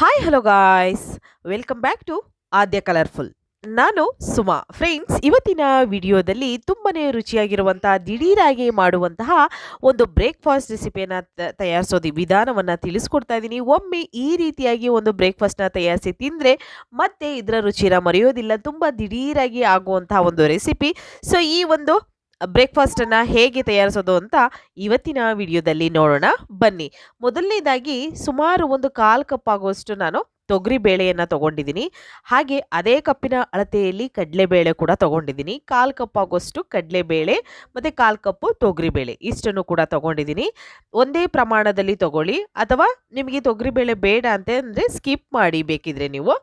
Hi hello guys, welcome back to Aadya colourful. ನಾನು Suma. Friends, ಇವತ್ತಿನ ವಿಡಿಯೋದಲ್ಲಿ ತುಂಬಾನೇ ರುಚಿಯಾಗಿರುವಂತಹ ದಿಢೀರಾಗಿ ಮಾಡುವಂತಹ ಒಂದು ಬ್ರೇಕ್ಫಾಸ್ಟ್ ರೆಸಿಪಿಯನ್ನು ತಯಾರಿಸೋದು ವಿಧಾನವನ್ನು ತಿಳಿಸ್ಕೊಡ್ತಾ ಇದ್ದೀನಿ. ಒಮ್ಮೆ ಈ ರೀತಿಯಾಗಿ ಒಂದು ಬ್ರೇಕ್ಫಾಸ್ಟ್ನ ತಯಾರಿಸಿ ತಿಂದರೆ ಮತ್ತೆ ಇದರ ರುಚಿನ ಮರೆಯೋದಿಲ್ಲ. ತುಂಬ ದಿಢೀರಾಗಿ ಆಗುವಂತಹ ಒಂದು ರೆಸಿಪಿ. ಸೊ ಈ ಒಂದು ಬ್ರೇಕ್ಫಾಸ್ಟನ್ನು ಹೇಗೆ ತಯಾರಿಸೋದು ಅಂತ ಇವತ್ತಿನ ವಿಡಿಯೋದಲ್ಲಿ ನೋಡೋಣ ಬನ್ನಿ. ಮೊದಲನೇದಾಗಿ ಸುಮಾರು ಒಂದು 1/4 ಕಪ್ ಆಗುವಷ್ಟು ನಾನು ತೊಗರಿ ಬೇಳೆಯನ್ನು ತಗೊಂಡಿದ್ದೀನಿ. ಹಾಗೆ ಅದೇ ಕಪ್ಪಿನ ಅಳತೆಯಲ್ಲಿ ಕಡಲೆಬೇಳೆ ಕೂಡ ತಗೊಂಡಿದ್ದೀನಿ. 1/4 ಕಪ್ ಆಗುವಷ್ಟು ಕಡಲೆಬೇಳೆ ಮತ್ತು 1/4 ಕಪ್ಪು ತೊಗರಿಬೇಳೆ ಇಷ್ಟನ್ನು ಕೂಡ ತಗೊಂಡಿದ್ದೀನಿ. ಒಂದೇ ಪ್ರಮಾಣದಲ್ಲಿ ತಗೊಳ್ಳಿ, ಅಥವಾ ನಿಮಗೆ ತೊಗರಿಬೇಳೆ ಬೇಡ ಅಂತ ಅಂದರೆ ಸ್ಕಿಪ್ ಮಾಡಿ. ಬೇಕಿದ್ರೆ ನೀವು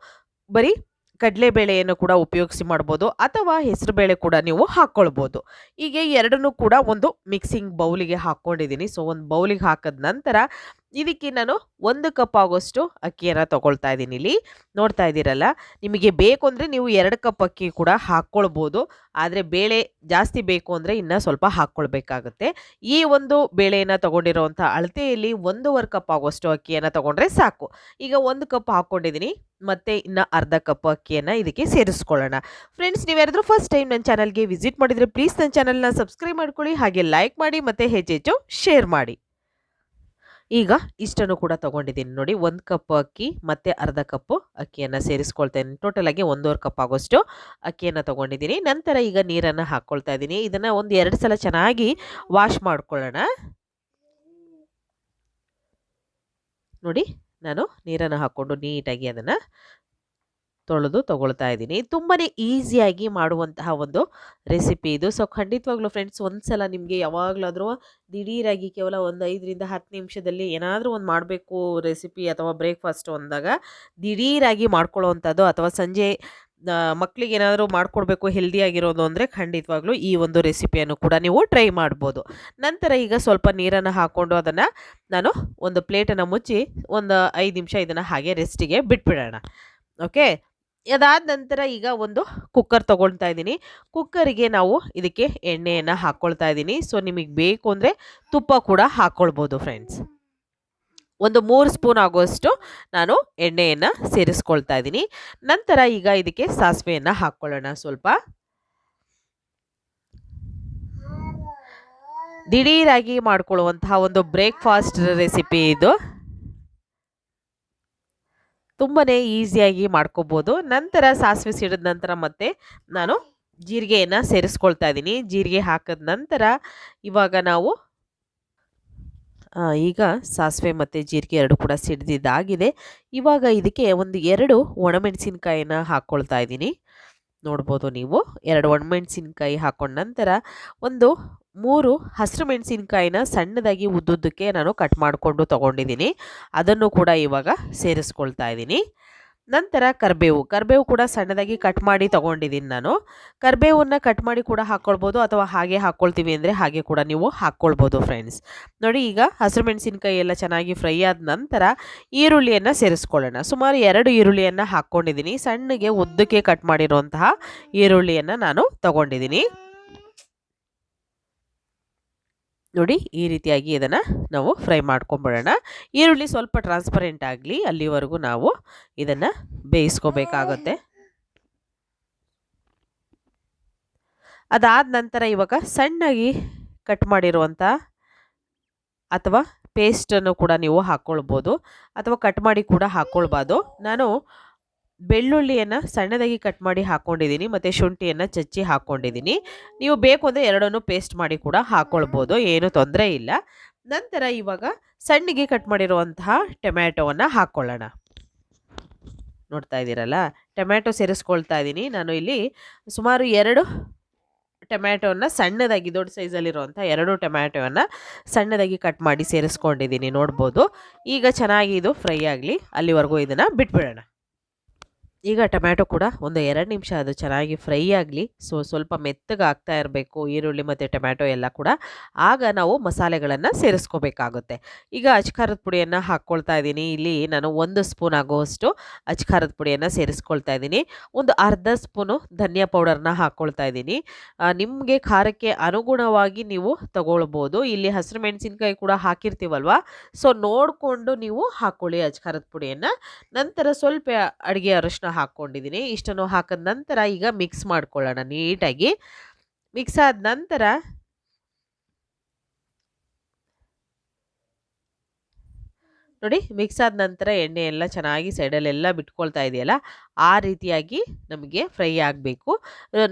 ಬರೀ ಕಡಲೆಬೇಳೆಯನ್ನು ಕೂಡ ಉಪಯೋಗಿಸಿ ಮಾಡ್ಬೋದು, ಅಥವಾ ಹೆಸರುಬೇಳೆ ಕೂಡ ನೀವು ಹಾಕ್ಕೊಳ್ಬೋದು. ಹೀಗೆ ಎರಡನ್ನೂ ಕೂಡ ಒಂದು ಮಿಕ್ಸಿಂಗ್ ಬೌಲಿಗೆ ಹಾಕ್ಕೊಂಡಿದ್ದೀನಿ. ಸೊ ಒಂದು ಬೌಲಿಗೆ ಹಾಕಿದ ನಂತರ ಇದಕ್ಕೆ ನಾನು 1 ಕಪ್ ಆಗೋಷ್ಟು ಅಕ್ಕಿಯನ್ನು ತಗೊಳ್ತಾ ಇದ್ದೀನಿ. ಇಲ್ಲಿ ನೋಡ್ತಾ ಇದ್ದೀರಲ್ಲ, ನಿಮಗೆ ಬೇಕು ಅಂದರೆ ನೀವು 2 ಕಪ್ ಅಕ್ಕಿ ಕೂಡ ಹಾಕ್ಕೊಳ್ಬೋದು. ಆದರೆ ಬೇಳೆ ಜಾಸ್ತಿ ಬೇಕು ಅಂದರೆ ಇನ್ನೂ ಸ್ವಲ್ಪ ಹಾಕ್ಕೊಳ್ಬೇಕಾಗುತ್ತೆ. ಈ ಒಂದು ಬೇಳೆಯನ್ನು ತಗೊಂಡಿರೋವಂಥ ಅಳತೆಯಲ್ಲಿ 1.5 ಕಪ್ ಆಗೋಷ್ಟು ಅಕ್ಕಿಯನ್ನು ತಗೊಂಡ್ರೆ ಸಾಕು. ಈಗ 1 ಕಪ್ ಹಾಕ್ಕೊಂಡಿದ್ದೀನಿ, ಮತ್ತು ಇನ್ನು ಅರ್ಧ ಕಪ್ ಅಕ್ಕಿಯನ್ನು ಇದಕ್ಕೆ ಸೇರಿಸ್ಕೊಳ್ಳೋಣ. ಫ್ರೆಂಡ್ಸ್, ನೀವ್ಯಾರಾದರೂ ಫಸ್ಟ್ ಟೈಮ್ ನನ್ನ ಚಾನಲ್ಗೆ ವಿಸಿಟ್ ಮಾಡಿದರೆ ಪ್ಲೀಸ್ ನನ್ನ ಚಾನಲ್ನ ಸಬ್ಸ್ಕ್ರೈಬ್ ಮಾಡ್ಕೊಳ್ಳಿ, ಹಾಗೆ ಲೈಕ್ ಮಾಡಿ ಮತ್ತು ಹೆಚ್ಚೆಚ್ಚು ಶೇರ್ ಮಾಡಿ. ಈಗ ಇಷ್ಟನ್ನು ಕೂಡ ತಗೊಂಡಿದ್ದೀನಿ ನೋಡಿ. 1 ಕಪ್ ಅಕ್ಕಿ ಮತ್ತು ಅರ್ಧ ಕಪ್ಪು ಅಕ್ಕಿಯನ್ನು ಸೇರಿಸ್ಕೊಳ್ತೇನೆ. ಟೋಟಲಾಗಿ 1.5 ಕಪ್ ಆಗೋಷ್ಟು ಅಕ್ಕಿಯನ್ನು ತಗೊಂಡಿದ್ದೀನಿ. ನಂತರ ಈಗ ನೀರನ್ನು ಹಾಕ್ಕೊಳ್ತಾ ಇದ್ದೀನಿ. ಇದನ್ನು ಒಂದು 2 ಸಲ ಚೆನ್ನಾಗಿ ವಾಶ್ ಮಾಡ್ಕೊಳ್ಳೋಣ. ನೋಡಿ, ನಾನು ನೀರನ್ನು ಹಾಕ್ಕೊಂಡು ನೀಟಾಗಿ ಅದನ್ನು ತೊಳೆದು ತಗೊಳ್ತಾ ಇದ್ದೀನಿ. ತುಂಬಾ ಈಸಿಯಾಗಿ ಮಾಡುವಂತಹ ಒಂದು ರೆಸಿಪಿ ಇದು. ಸೊ ಖಂಡಿತವಾಗ್ಲೂ ಫ್ರೆಂಡ್ಸ್, ಒಂದು ಸಲ ನಿಮಗೆ ಯಾವಾಗಲಾದರೂ ದಿಢೀರಾಗಿ ಕೇವಲ ಒಂದು 5ರಿಂದ 10 ನಿಮಿಷದಲ್ಲಿ ಏನಾದರೂ ಒಂದು ಮಾಡಬೇಕು ರೆಸಿಪಿ ಅಥವಾ ಬ್ರೇಕ್ಫಾಸ್ಟು ಅಂದಾಗ ದಿಢೀರಾಗಿ ಮಾಡ್ಕೊಳ್ಳೋವಂಥದ್ದು, ಅಥವಾ ಸಂಜೆ ಮಕ್ಕಳಿಗೆ ಏನಾದರೂ ಮಾಡಿಕೊಡ್ಬೇಕು ಹೆಲ್ದಿಯಾಗಿರೋದು ಅಂದರೆ ಖಂಡಿತವಾಗ್ಲೂ ಈ ಒಂದು ರೆಸಿಪಿಯನ್ನು ಕೂಡ ನೀವು ಟ್ರೈ ಮಾಡ್ಬೋದು. ನಂತರ ಈಗ ಸ್ವಲ್ಪ ನೀರನ್ನು ಹಾಕ್ಕೊಂಡು ಅದನ್ನು ನಾನು ಒಂದು ಪ್ಲೇಟನ್ನು ಮುಚ್ಚಿ ಒಂದು 5 ನಿಮಿಷ ಇದನ್ನು ಹಾಗೆ ರೆಸ್ಟಿಗೆ ಬಿಟ್ಬಿಡೋಣ. ಓಕೆ, ಅದಾದ ನಂತರ ಈಗ ಒಂದು ಕುಕ್ಕರ್ ತೊಗೊಳ್ತಾ ಇದ್ದೀನಿ. ಕುಕ್ಕರಿಗೆ ನಾವು ಇದಕ್ಕೆ ಎಣ್ಣೆಯನ್ನು ಹಾಕ್ಕೊಳ್ತಾ ಇದ್ದೀನಿ. ಸೊ ನಿಮಗೆ ಬೇಕು ಅಂದರೆ ತುಪ್ಪ ಕೂಡ ಹಾಕ್ಕೊಳ್ಬೋದು ಫ್ರೆಂಡ್ಸ್. ಒಂದು 3 ಸ್ಪೂನ್ ಆಗುವಷ್ಟು ನಾನು ಎಣ್ಣೆಯನ್ನು ಸೇರಿಸ್ಕೊಳ್ತಾ ಇದ್ದೀನಿ. ನಂತರ ಈಗ ಇದಕ್ಕೆ ಸಾಸಿವೆಯನ್ನು ಹಾಕ್ಕೊಳ್ಳೋಣ. ಸ್ವಲ್ಪ ದಿಢೀರಾಗಿ ಮಾಡ್ಕೊಳ್ಳುವಂತಹ ಒಂದು ಬ್ರೇಕ್ಫಾಸ್ಟ್ ರೆಸಿಪಿ ಇದು. ತುಂಬಾ ಈಸಿಯಾಗಿ ಮಾಡ್ಕೋಬೋದು. ನಂತರ ಸಾಸಿವೆ ಸಿಡಿದ ನಂತರ ಮತ್ತೆ ನಾನು ಜೀರಿಗೆಯನ್ನು ಸೇರಿಸ್ಕೊಳ್ತಾ ಇದ್ದೀನಿ. ಜೀರಿಗೆ ಹಾಕಿದ ನಂತರ ಇವಾಗ ನಾವು ಈಗ ಸಾಸಿವೆ ಮತ್ತು ಜೀರಿಗೆ ಎರಡು ಕೂಡ ಸಿಡಿದಿದ್ದಾಗಿದೆ. ಇವಾಗ ಇದಕ್ಕೆ ಒಂದು 2 ಒಣಮೆಣಸಿನ್ಕಾಯಿನ ಹಾಕ್ಕೊಳ್ತಾ ಇದ್ದೀನಿ. ನೋಡ್ಬೋದು ನೀವು, 2 ಒಣಮೆಣಸಿನ್ಕಾಯಿ ಹಾಕೊಂಡ ನಂತರ ಒಂದು 3 ಹಸಿರು ಮೆಣಸಿನ್ಕಾಯಿನ ಸಣ್ಣದಾಗಿ ಉದ್ದುದ್ದಕ್ಕೆ ನಾನು ಕಟ್ ಮಾಡಿಕೊಂಡು ತೊಗೊಂಡಿದ್ದೀನಿ. ಅದನ್ನು ಕೂಡ ಇವಾಗ ಸೇರಿಸ್ಕೊಳ್ತಾ ಇದ್ದೀನಿ. ನಂತರ ಕರಿಬೇವು ಕೂಡ ಸಣ್ಣದಾಗಿ ಕಟ್ ಮಾಡಿ ತೊಗೊಂಡಿದ್ದೀನಿ ನಾನು. ಕರಿಬೇವನ್ನು ಕಟ್ ಮಾಡಿ ಕೂಡ ಹಾಕ್ಕೊಳ್ಬೋದು, ಅಥವಾ ಹಾಗೆ ಹಾಕ್ಕೊಳ್ತೀವಿ ಅಂದರೆ ಹಾಗೆ ಕೂಡ ನೀವು ಹಾಕ್ಕೊಳ್ಬೋದು ಫ್ರೆಂಡ್ಸ್. ನೋಡಿ, ಈಗ ಹಸಿರು ಮೆಣಸಿನ್ಕಾಯಿ ಎಲ್ಲ ಚೆನ್ನಾಗಿ ಫ್ರೈ ಆದ ನಂತರ ಈರುಳ್ಳಿಯನ್ನು ಸೇರಿಸ್ಕೊಳ್ಳೋಣ. ಸುಮಾರು 2 ಈರುಳ್ಳಿಯನ್ನು ಹಾಕ್ಕೊಂಡಿದ್ದೀನಿ. ಸಣ್ಣಗೆ ಉದ್ದಕ್ಕೆ ಕಟ್ ಮಾಡಿರುವಂತಹ ಈರುಳ್ಳಿಯನ್ನು ನಾನು ತೊಗೊಂಡಿದ್ದೀನಿ. ನೋಡಿ, ಈ ರೀತಿಯಾಗಿ ಇದನ್ನು ನಾವು ಫ್ರೈ ಮಾಡ್ಕೊಂಬಿಡೋಣ. ಈರುಳ್ಳಿ ಸ್ವಲ್ಪ ಟ್ರಾನ್ಸ್ಪರೆಂಟ್ ಆಗಲಿ, ಅಲ್ಲಿವರೆಗೂ ನಾವು ಇದನ್ನು ಬೇಯಿಸ್ಕೋಬೇಕಾಗುತ್ತೆ. ಅದಾದ ನಂತರ ಇವಾಗ ಸಣ್ಣಗೆ ಕಟ್ ಮಾಡಿರುವಂಥ ಅಥವಾ ಪೇಸ್ಟನ್ನು ಕೂಡ ನೀವು ಹಾಕ್ಕೊಳ್ಬೋದು, ಅಥವಾ ಕಟ್ ಮಾಡಿ ಕೂಡ ಹಾಕ್ಕೊಳ್ಬೋದು. ನಾನು ಬೆಳ್ಳುಳ್ಳಿಯನ್ನು ಸಣ್ಣದಾಗಿ ಕಟ್ ಮಾಡಿ ಹಾಕ್ಕೊಂಡಿದ್ದೀನಿ, ಮತ್ತು ಶುಂಠಿಯನ್ನು ಚಚ್ಚಿ ಹಾಕ್ಕೊಂಡಿದ್ದೀನಿ. ನೀವು ಬೇಕು ಅಂದರೆ ಎರಡನ್ನೂ ಪೇಸ್ಟ್ ಮಾಡಿ ಕೂಡ ಹಾಕ್ಕೊಳ್ಬೋದು, ಏನೂ ತೊಂದರೆ ಇಲ್ಲ. ನಂತರ ಇವಾಗ ಸಣ್ಣಗೆ ಕಟ್ ಮಾಡಿರುವಂತಹ ಟೊಮ್ಯಾಟೊವನ್ನು ಹಾಕ್ಕೊಳ್ಳೋಣ. ನೋಡ್ತಾ ಇದ್ದೀರಲ್ಲ, ಟೊಮ್ಯಾಟೊ ಸೇರಿಸ್ಕೊಳ್ತಾ ಇದ್ದೀನಿ. ನಾನು ಇಲ್ಲಿ ಸುಮಾರು 2 ಟೊಮ್ಯಾಟೊವನ್ನು ಸಣ್ಣದಾಗಿ, ದೊಡ್ಡ ಸೈಜಲ್ಲಿರುವಂಥ 2 ಟೊಮ್ಯಾಟೊವನ್ನು ಸಣ್ಣದಾಗಿ ಕಟ್ ಮಾಡಿ ಸೇರಿಸ್ಕೊಂಡಿದ್ದೀನಿ. ನೋಡ್ಬೋದು, ಈಗ ಚೆನ್ನಾಗಿ ಇದು ಫ್ರೈ ಆಗಲಿ, ಅಲ್ಲಿವರೆಗೂ ಇದನ್ನು ಬಿಟ್ಬಿಡೋಣ. ಈಗ ಟೊಮ್ಯಾಟೊ ಕೂಡ ಒಂದು 2 ನಿಮಿಷ ಅದು ಚೆನ್ನಾಗಿ ಫ್ರೈ ಆಗಲಿ. ಸ್ವಲ್ಪ ಮೆತ್ತಗೆ ಆಗ್ತಾ ಇರಬೇಕು ಈರುಳ್ಳಿ ಮತ್ತು ಟೊಮ್ಯಾಟೊ ಎಲ್ಲ ಕೂಡ. ಆಗ ನಾವು ಮಸಾಲೆಗಳನ್ನು ಸೇರಿಸ್ಕೋಬೇಕಾಗುತ್ತೆ. ಈಗ ಅಚ್ಕಾರದ ಪುಡಿಯನ್ನು ಹಾಕ್ಕೊಳ್ತಾ ಇದ್ದೀನಿ. ಇಲ್ಲಿ ನಾನು 1 ಸ್ಪೂನ್ ಆಗುವಷ್ಟು ಅಚ್ಕಾರದ ಪುಡಿಯನ್ನು ಸೇರಿಸ್ಕೊಳ್ತಾ ಇದ್ದೀನಿ. ಒಂದು ಅರ್ಧ ಸ್ಪೂನು ಧನಿಯಾ ಪೌಡರ್ನ ಹಾಕ್ಕೊಳ್ತಾ ಇದ್ದೀನಿ. ನಿಮಗೆ ಖಾರಕ್ಕೆ ಅನುಗುಣವಾಗಿ ನೀವು ತಗೊಳ್ಬೋದು. ಇಲ್ಲಿ ಹಸಿರು ಮೆಣಸಿನ್ಕಾಯಿ ಕೂಡ ಹಾಕಿರ್ತೀವಲ್ವ, ನೋಡಿಕೊಂಡು ನೀವು ಹಾಕ್ಕೊಳ್ಳಿ ಅಚ್ಕಾರದ ಪುಡಿಯನ್ನು. ನಂತರ ಸ್ವಲ್ಪ ಅಡುಗೆ ಅರಶಿನ ಹಾಕ್ಕೊಂಡಿದ್ದೀನಿ. ಇಷ್ಟನ್ನು ಹಾಕಿದ ನಂತರ ಈಗ ಮಿಕ್ಸ್ ಮಾಡ್ಕೊಳ್ಳೋಣ ನೀಟಾಗಿ. ಮಿಕ್ಸ್ ಆದ ನಂತರ ನೋಡಿ, ಮಿಕ್ಸ್ ಆದ ನಂತರ ಎಣ್ಣೆ ಎಲ್ಲ ಚೆನ್ನಾಗಿ ಸೈಡಲ್ಲೆಲ್ಲ ಬಿಟ್ಕೊಳ್ತಾ ಇದೆಯಲ್ಲ, ಆ ರೀತಿಯಾಗಿ ನಮಗೆ ಫ್ರೈ ಆಗಬೇಕು.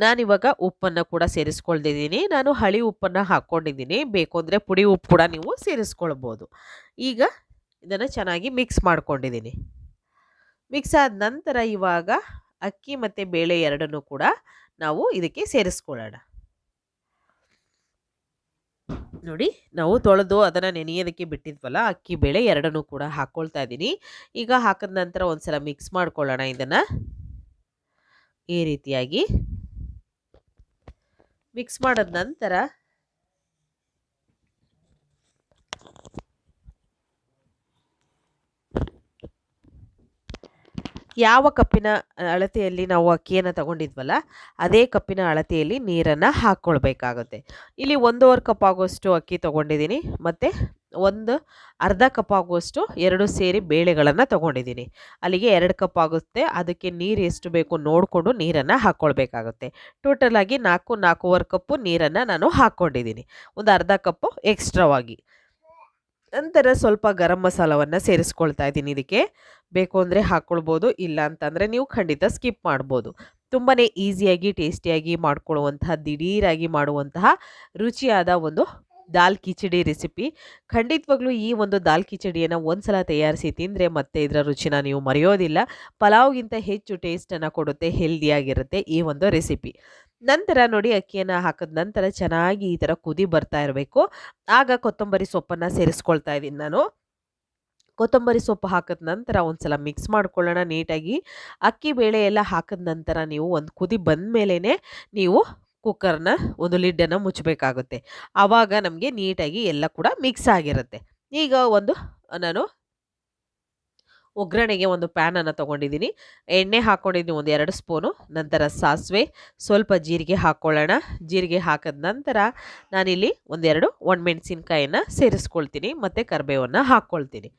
ನಾನಿವಾಗ ಉಪ್ಪನ್ನು ಕೂಡ ಸೇರಿಸ್ಕೊಳ್ತಿದ್ದೀನಿ. ನಾನು ಹಳಿ ಉಪ್ಪನ್ನು ಹಾಕ್ಕೊಂಡಿದ್ದೀನಿ. ಬೇಕು ಅಂದರೆ ಪುಡಿ ಉಪ್ಪು ಕೂಡ ನೀವು ಸೇರಿಸ್ಕೊಳ್ಬೋದು. ಈಗ ಇದನ್ನು ಚೆನ್ನಾಗಿ ಮಿಕ್ಸ್ ಮಾಡ್ಕೊಂಡಿದ್ದೀನಿ. ಮಿಕ್ಸ್ ಆದ ನಂತರ ಇವಾಗ ಅಕ್ಕಿ ಮತ್ತು ಬೇಳೆ ಎರಡನ್ನೂ ಕೂಡ ನಾವು ಇದಕ್ಕೆ ಸೇರಿಸ್ಕೊಳ್ಳೋಣ. ನೋಡಿ, ನಾವು ತೊಳೆದು ಅದನ್ನು ನೆನೆಯೋದಕ್ಕೆ ಬಿಟ್ಟಿದ್ವಲ್ಲ, ಅಕ್ಕಿ ಬೇಳೆ ಎರಡನ್ನೂ ಕೂಡ ಹಾಕ್ಕೊಳ್ತಾ ಇದ್ದೀನಿ. ಈಗ ಹಾಕಿದ ನಂತರ ಒಂದ್ಸಲ ಮಿಕ್ಸ್ ಮಾಡ್ಕೊಳ್ಳೋಣ. ಇದನ್ನು ಈ ರೀತಿಯಾಗಿ ಮಿಕ್ಸ್ ಮಾಡಿದ ನಂತರ ಯಾವ ಕಪ್ಪಿನ ಅಳತೆಯಲ್ಲಿ ನಾವು ಅಕ್ಕಿಯನ್ನು ತಗೊಂಡಿದ್ವಲ್ಲ, ಅದೇ ಕಪ್ಪಿನ ಅಳತೆಯಲ್ಲಿ ನೀರನ್ನು ಹಾಕ್ಕೊಳ್ಬೇಕಾಗುತ್ತೆ. ಇಲ್ಲಿ 1.5 ಕಪ್ ಆಗುವಷ್ಟು ಅಕ್ಕಿ ತೊಗೊಂಡಿದ್ದೀನಿ ಮತ್ತು ಒಂದು ಅರ್ಧ ಕಪ್ ಆಗುವಷ್ಟು 2 ಸೇರಿ ಬೇಳೆಗಳನ್ನು ತೊಗೊಂಡಿದ್ದೀನಿ. ಅಲ್ಲಿಗೆ 2 ಕಪ್ ಆಗುತ್ತೆ. ಅದಕ್ಕೆ ನೀರು ಎಷ್ಟು ಬೇಕು ನೋಡಿಕೊಂಡು ನೀರನ್ನು ಹಾಕ್ಕೊಳ್ಬೇಕಾಗುತ್ತೆ. ಟೋಟಲಾಗಿ 4-4.5 ಕಪ್ಪು ನೀರನ್ನು ನಾನು ಹಾಕ್ಕೊಂಡಿದ್ದೀನಿ, ಒಂದು ಅರ್ಧ ಕಪ್ಪು ಎಕ್ಸ್ಟ್ರಾವಾಗಿ. ನಂತರ ಸ್ವಲ್ಪ ಗರಂ ಮಸಾಲವನ್ನು ಸೇರಿಸ್ಕೊಳ್ತಾ ಇದ್ದೀನಿ. ಇದಕ್ಕೆ ಬೇಕು ಅಂದರೆ ಹಾಕ್ಕೊಳ್ಬೋದು, ಇಲ್ಲ ಅಂತಂದರೆ ನೀವು ಖಂಡಿತ ಸ್ಕಿಪ್ ಮಾಡ್ಬೋದು. ತುಂಬಾ ಈಸಿಯಾಗಿ ಟೇಸ್ಟಿಯಾಗಿ ಮಾಡ್ಕೊಳ್ಳುವಂತಹ, ದಿಢೀರಾಗಿ ಮಾಡುವಂತಹ ರುಚಿಯಾದ ಒಂದು ದಾಲ್ ಕಿಚಡಿ ರೆಸಿಪಿ. ಖಂಡಿತವಾಗ್ಲೂ ಈ ಒಂದು ದಾಲ್ ಕಿಚಡಿಯನ್ನು ಒಂದ್ಸಲ ತಯಾರಿಸಿ ತಿಂದರೆ ಮತ್ತೆ ಇದರ ರುಚಿನ ನೀವು ಮರೆಯೋದಿಲ್ಲ. ಪಲಾವ್ಗಿಂತ ಹೆಚ್ಚು ಟೇಸ್ಟನ್ನು ಕೊಡುತ್ತೆ, ಹೆಲ್ದಿಯಾಗಿರುತ್ತೆ ಈ ಒಂದು ರೆಸಿಪಿ. ನಂತರ ನೋಡಿ, ಅಕ್ಕಿಯನ್ನು ಹಾಕಿದ ನಂತರ ಚೆನ್ನಾಗಿ ಈ ಥರ ಕುದಿ ಬರ್ತಾ ಇರಬೇಕು. ಆಗ ಕೊತ್ತಂಬರಿ ಸೊಪ್ಪನ್ನು ಸೇರಿಸ್ಕೊಳ್ತಾ ಇದ್ದೀನಿ ನಾನು. ಕೊತ್ತಂಬರಿ ಸೊಪ್ಪು ಹಾಕಿದ ನಂತರ ಒಂದ್ಸಲ ಮಿಕ್ಸ್ ಮಾಡ್ಕೊಳ್ಳೋಣ ನೀಟಾಗಿ. ಅಕ್ಕಿ ಬೇಳೆ ಎಲ್ಲ ಹಾಕಿದ ನಂತರ ನೀವು ಒಂದು ಕುದಿ ಬಂದ ಮೇಲೇ ನೀವು ಕುಕ್ಕರ್ನ ಒಂದು ಲಿಡ್ಡನ್ನು ಮುಚ್ಚಬೇಕಾಗುತ್ತೆ. ಆವಾಗ ನಮಗೆ ನೀಟಾಗಿ ಎಲ್ಲ ಕೂಡ ಮಿಕ್ಸ್ ಆಗಿರುತ್ತೆ. ಈಗ ನಾನು ಒಗ್ಗರಣೆಗೆ ಒಂದು ಪ್ಯಾನನ್ನು ತೊಗೊಂಡಿದ್ದೀನಿ. ಎಣ್ಣೆ ಹಾಕ್ಕೊಂಡಿದ್ದೀನಿ ಒಂದು 2 ಸ್ಪೂನು. ನಂತರ ಸಾಸಿವೆ, ಸ್ವಲ್ಪ ಜೀರಿಗೆ ಹಾಕ್ಕೊಳ್ಳೋಣ. ಜೀರಿಗೆ ಹಾಕಿದ ನಂತರ ನಾನಿಲ್ಲಿ 1-2 ಒಣಮೆಣಸಿನ್ಕಾಯನ್ನು ಸೇರಿಸ್ಕೊಳ್ತೀನಿ ಮತ್ತು ಕರಿಬೇವನ್ನು ಹಾಕ್ಕೊಳ್ತೀನಿ.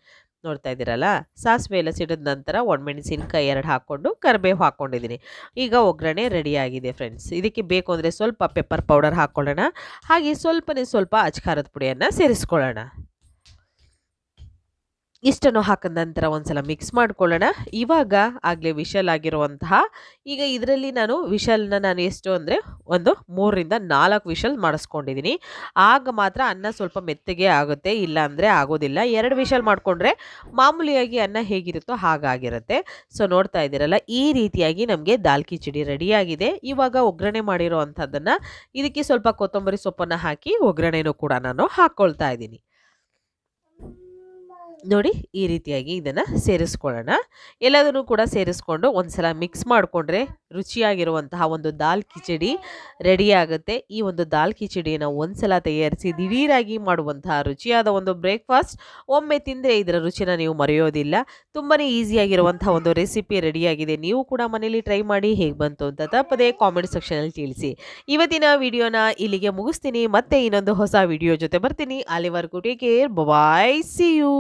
ನೋಡ್ತಾ ಇದ್ದೀರಲ್ಲ, ಸಾಸಿವೆ ಎಲ್ಲ ಸಿಡಿದ ನಂತರ ಒಣಮೆಣಸಿನ್ಕಾಯಿ 2 ಹಾಕ್ಕೊಂಡು ಕರಿಬೇವು ಹಾಕ್ಕೊಂಡಿದ್ದೀನಿ. ಈಗ ಒಗ್ಗರಣೆ ರೆಡಿಯಾಗಿದೆ ಫ್ರೆಂಡ್ಸ್. ಇದಕ್ಕೆ ಬೇಕು ಅಂದರೆ ಸ್ವಲ್ಪ ಪೆಪ್ಪರ್ ಪೌಡರ್ ಹಾಕ್ಕೊಳ್ಳೋಣ. ಹಾಗೆ ಸ್ವಲ್ಪ ಅಚ್ಕಾರದ ಪುಡಿಯನ್ನು ಸೇರಿಸ್ಕೊಳ್ಳೋಣ. ಇಷ್ಟನ್ನು ಹಾಕಿದ ನಂತರ ಒಂದ್ಸಲ ಮಿಕ್ಸ್ ಮಾಡ್ಕೊಳ್ಳೋಣ. ಇವಾಗ ಆಗಲೇ ವಿಷಲ್ ಆಗಿರುವಂತಹ, ಈಗ ಇದರಲ್ಲಿ ನಾನು ಎಷ್ಟು ಅಂದರೆ ಒಂದು 3-4 ವಿಷಲ್ ಮಾಡಿಸ್ಕೊಂಡಿದ್ದೀನಿ. ಆಗ ಮಾತ್ರ ಅನ್ನ ಸ್ವಲ್ಪ ಮೆತ್ತಗೆ ಆಗುತ್ತೆ, ಇಲ್ಲ ಅಂದರೆ ಆಗೋದಿಲ್ಲ. 2 ವಿಷಲ್ ಮಾಡಿಕೊಂಡ್ರೆ ಮಾಮೂಲಿಯಾಗಿ ಅನ್ನ ಹೇಗಿರುತ್ತೋ ಹಾಗಾಗಿರುತ್ತೆ. ನೋಡ್ತಾ ಇದ್ದೀರಲ್ಲ, ಈ ರೀತಿಯಾಗಿ ನಮಗೆ ದಾಲ್ ಕಿಚಡಿ ರೆಡಿಯಾಗಿದೆ. ಇವಾಗ ಒಗ್ಗರಣೆ ಮಾಡಿರೋ ಅಂಥದ್ದನ್ನು ಇದಕ್ಕೆ ಸ್ವಲ್ಪ ಕೊತ್ತಂಬರಿ ಸೊಪ್ಪನ್ನು ಹಾಕಿ ಒಗ್ಗರಣೆನೂ ಕೂಡ ನಾನು ಹಾಕ್ಕೊಳ್ತಾ ಇದ್ದೀನಿ. ನೋಡಿ, ಈ ರೀತಿಯಾಗಿ ಇದನ್ನು ಸೇರಿಸ್ಕೊಳ್ಳೋಣ. ಎಲ್ಲದನ್ನು ಕೂಡ ಸೇರಿಸ್ಕೊಂಡು ಒಂದ್ಸಲ ಮಿಕ್ಸ್ ಮಾಡಿಕೊಂಡ್ರೆ ರುಚಿಯಾಗಿರುವಂತಹ ಒಂದು ದಾಲ್ ಕಿಚಡಿ ರೆಡಿಯಾಗುತ್ತೆ. ಈ ಒಂದು ದಾಲ್ ಕಿಚಡಿಯನ್ನು ಒಂದ್ಸಲ ತಯಾರಿಸಿ ದಿಢೀರಾಗಿ ಮಾಡುವಂತಹ ರುಚಿಯಾದ ಒಂದು ಬ್ರೇಕ್ಫಾಸ್ಟ್. ಒಮ್ಮೆ ತಿಂದರೆ ಇದರ ರುಚಿನ ನೀವು ಮರೆಯೋದಿಲ್ಲ. ತುಂಬಾ ಈಸಿಯಾಗಿರುವಂತಹ ಒಂದು ರೆಸಿಪಿ ರೆಡಿಯಾಗಿದೆ. ನೀವು ಕೂಡ ಮನೇಲಿ ಟ್ರೈ ಮಾಡಿ, ಹೇಗೆ ಬಂತು ಅಂತ ತಪ್ಪದೆ ಕಾಮೆಂಟ್ ಸೆಕ್ಷನಲ್ಲಿ ತಿಳಿಸಿ. ಇವತ್ತಿನ ವಿಡಿಯೋನ ಇಲ್ಲಿಗೆ ಮುಗಿಸ್ತೀನಿ. ಮತ್ತೆ ಇನ್ನೊಂದು ಹೊಸ ವಿಡಿಯೋ ಜೊತೆ ಬರ್ತೀನಿ. ಅಲ್ಲಿವರೆಗೂ take care, bye, see you.